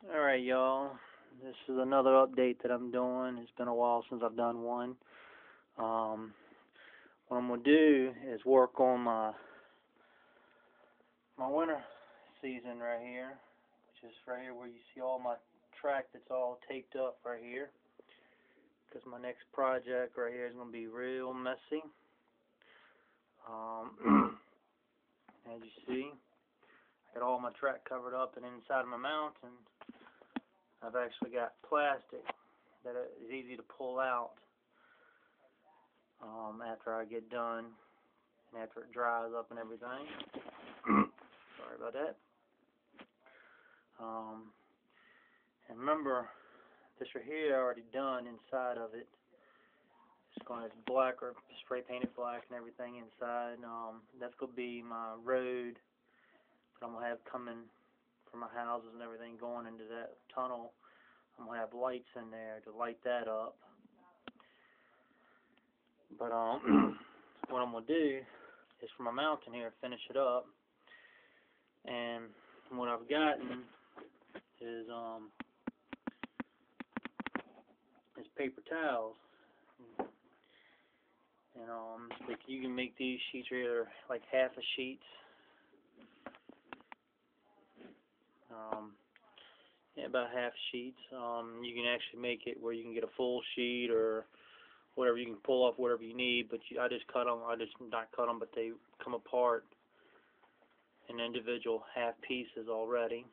Alright, y'all. This is another update that I'm doing. It's been a while since I've done one. Um, what I'm going to do is work on my winter season right here, which is right here where you see all my track that's all taped up right here. Because my next project right here is going to be real messy. As you see, I got all my track covered up and inside of my mountain, I've actually got plastic that is easy to pull out after I get done and after it dries up and everything. Sorry about that. And remember, this right here I already done inside of it. It's going to black or spray painted black and everything inside. That's going to be my road that I'm going to have coming from my houses and everything going into that tunnel. I'm going to have lights in there to light that up. But what I'm going to do is for my mountain here, finish it up. And what I've gotten is paper towels. And like you can make these sheets right here like half a sheet. Yeah, about half sheets. You can actually make it where you can get a full sheet or whatever. You can pull off whatever you need, but I just cut them. I just not cut them, but they come apart in individual half pieces already.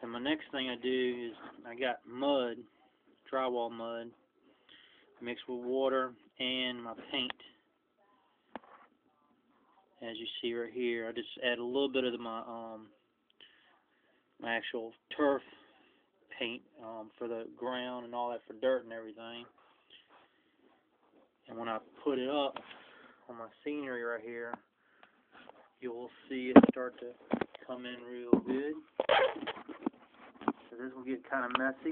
And my next thing I do is I got mud, drywall mud, mixed with water and my paint. As you see right here, I just add a little bit of my actual turf paint for the ground and all that, for dirt and everything. And when I put it up on my scenery right here, you'll see it start to come in real good. So this will get kind of messy.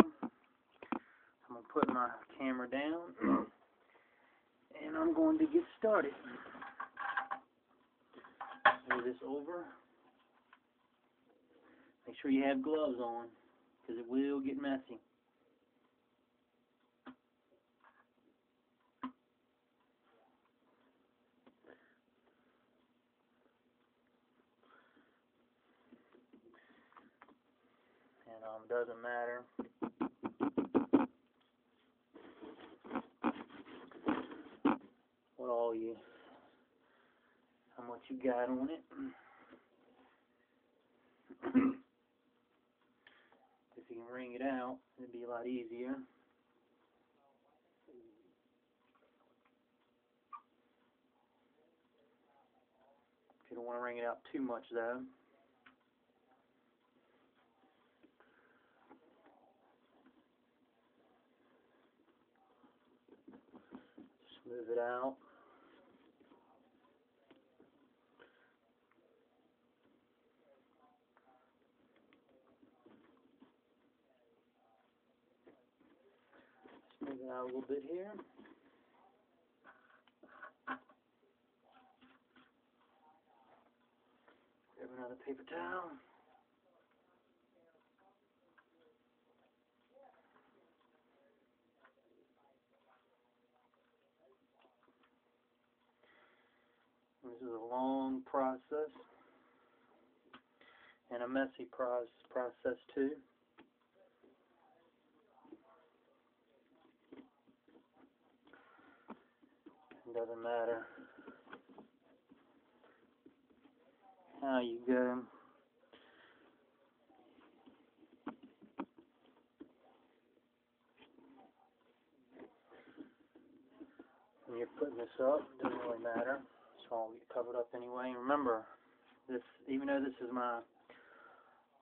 I'm going to put my camera down and I'm going to get started. Move this over. Make sure you have gloves on, because it will get messy. And doesn't matter how much you got on it. If you can wring it out, it'd be a lot easier. If you don't want to wring it out too much, though. Smooth it out. Smooth it out a little bit here. Grab another paper towel. This is a long process and a messy process too. It doesn't matter how you go. When you're putting this up, it doesn't really matter. It's all get covered up anyway. And remember, this, even though this is my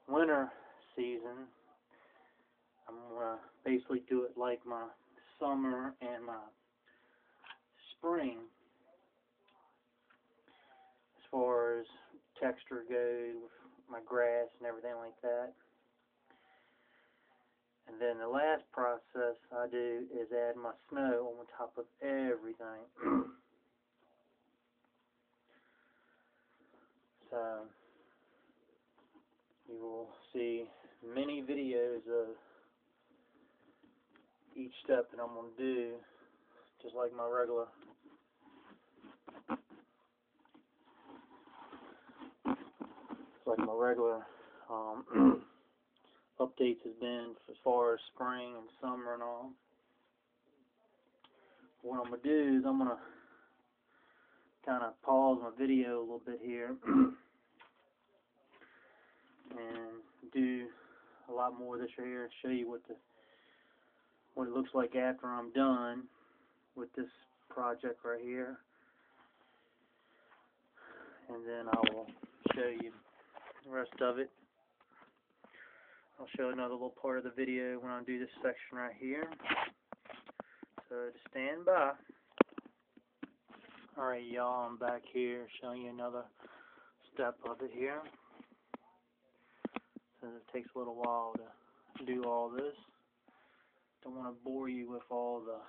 winter season, I'm gonna basically do it like my summer and my spring, as far as texture goes with my grass and everything like that. And then the last process I do is add my snow on top of everything. So You will see many videos of each step that I'm going to do, just like my regular updates has been as far as spring and summer and all. What I'm going to do is I'm going to kind of pause my video a little bit here and do a lot more of this right here, show you what it looks like after I'm done with this project right here, and then I will show you the rest of it. I'll show another little part of the video when I do this section right here, so just stand by. Alright y'all, I'm back here showing you another step of it here. So it takes a little while to do all this. Don't want to bore you with all the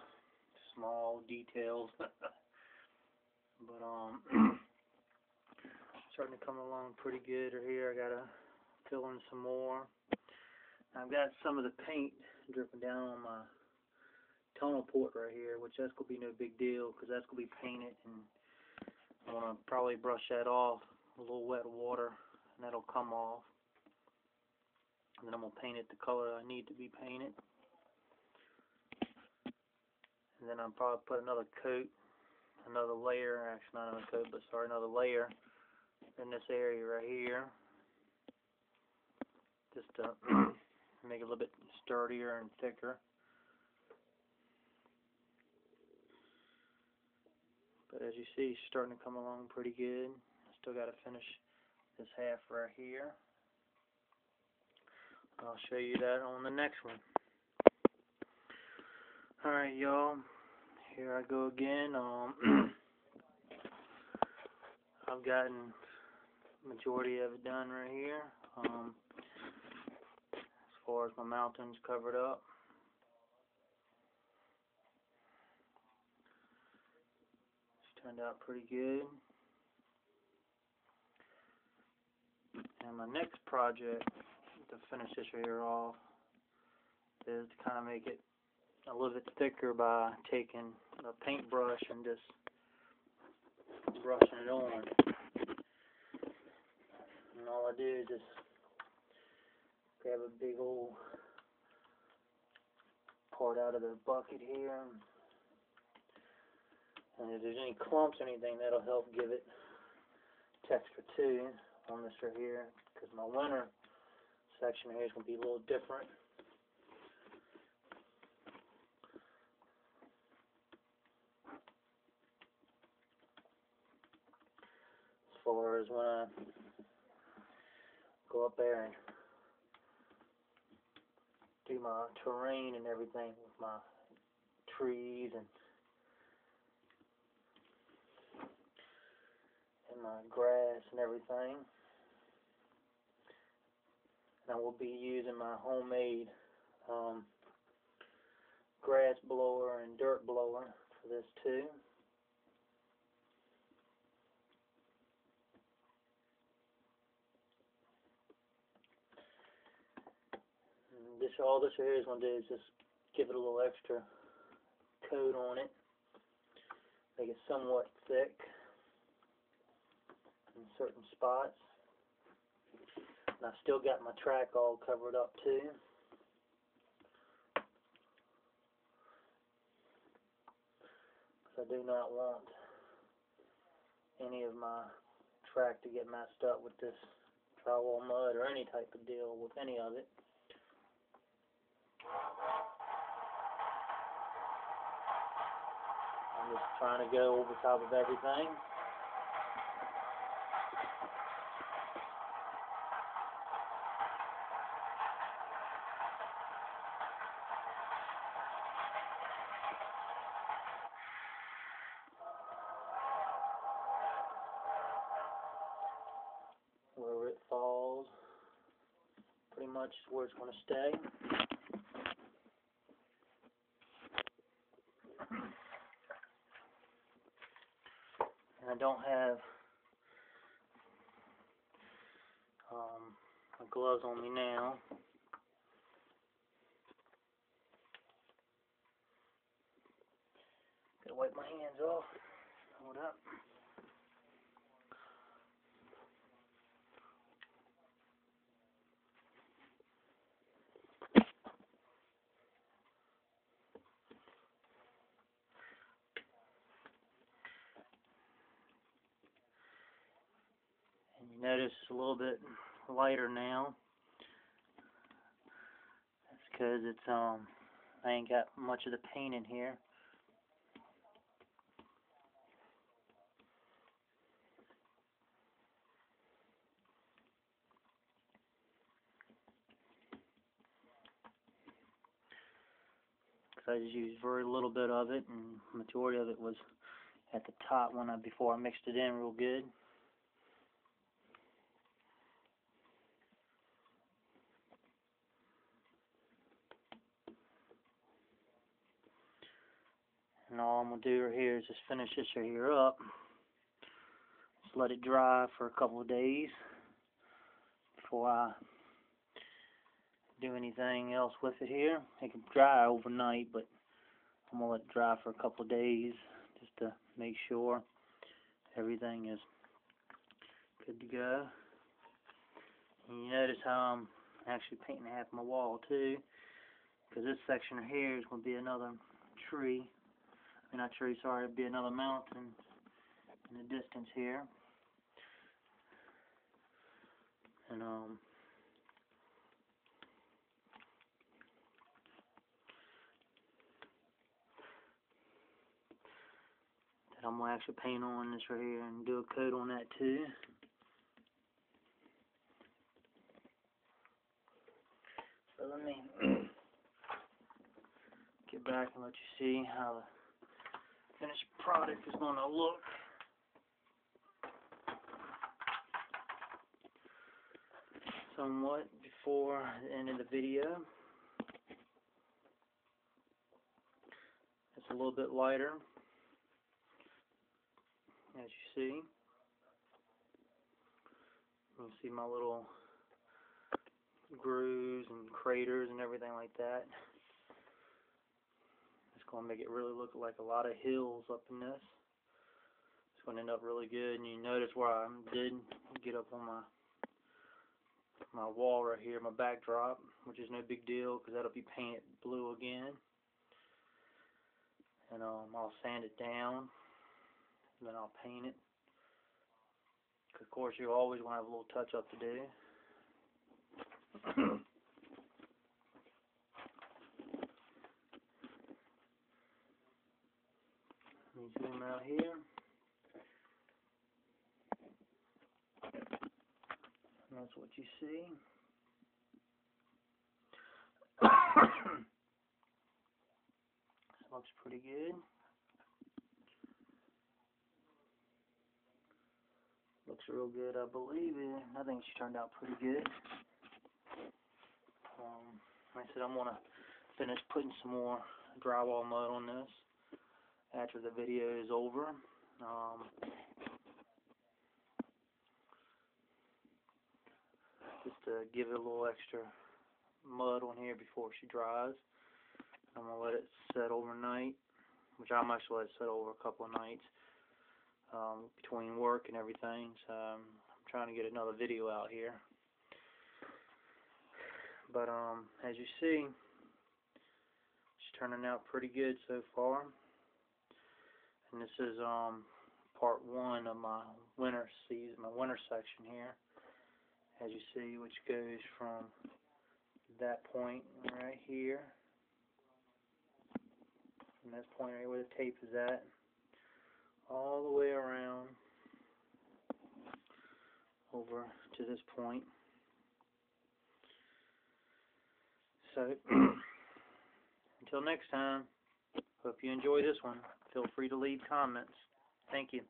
small details. But starting to come along pretty good right here. I gotta fill in some more. I've got some of the paint dripping down on my tonal port right here, which that's gonna be no big deal because that's gonna be painted, and I'm gonna probably brush that off with a little wet water, and that'll come off. And then I'm gonna paint it the color I need to be painted. And then I'll probably put another coat, another layer, actually not another coat, but sorry, another layer in this area right here, just to make it a little bit sturdier and thicker. But as you see, it's starting to come along pretty good. I still got to finish this half right here. I'll show you that on the next one. Alright y'all, here I go again. I've gotten majority of it done right here. As far as my mountains covered up. It's turned out pretty good. And my next project to finish this right here off is to kind of make it a little bit thicker by taking a paintbrush and just brushing it on. And all I do is just grab a big old part out of the bucket here, and if there's any clumps or anything, that'll help give it texture too on this right here, because my winter section here is going to be a little different. As far as when I go up there and do my terrain and everything with my trees and my grass and everything. And I will be using my homemade grass blower and dirt blower for this too. And all this here is going to do is just give it a little extra coat on it, make it somewhat thick in certain spots. And I've still got my track all covered up too. Because I do not want any of my track to get messed up with this drywall mud or any type of deal with any of it. I'm just trying to go over top of everything. Wherever it falls, pretty much is where it's going to stay. And I don't have gloves on me now. Gotta wipe my hands off. Hold up. And you notice it's a little bit lighter now. That's because it's I ain't got much of the paint in here. I just used very little bit of it, and the majority of it was at the top before I mixed it in real good. And all I'm gonna do right here is just finish this right here up. Just let it dry for a couple of days before I do anything else with it here. It can dry overnight, but I'm gonna let it dry for a couple of days just to make sure everything is good to go. And you notice how I'm actually painting half my wall too, because this section right here is going to be another tree. I mean, not tree, sorry, it'll be another mountain in the distance here. And that I'm going to actually paint on this right here and do a coat on that too. So let me get back and let you see how the finished product is going to look. Somewhat before the end of the video. It's a little bit lighter, as you see. You can see my little grooves and craters and everything like that. It's going to make it really look like a lot of hills up in this. It's going to end up really good. And you notice where I did get up on my wall right here, my backdrop, which is no big deal because that'll be painted blue again. And I'll sand it down, and then I'll paint it. Of course, you always want to have a little touch up to do. Let me zoom out here. And that's what you see. This looks pretty good. Looks real good, I believe it. I think she turned out pretty good. Like I said, I'm going to finish putting some more drywall mud on this after the video is over. Just to give it a little extra mud on here before she dries. I'm going to let it set overnight, which I'm actually let it set over a couple of nights between work and everything. So I'm trying to get another video out here. But as you see, she's turning out pretty good so far. And this is part one of my winter season, my winter section here. As you see, which goes from that point right here, from this point right where the tape is at, all the way around over to this point. So until next time, hope you enjoy this one. Feel free to leave comments. Thank you.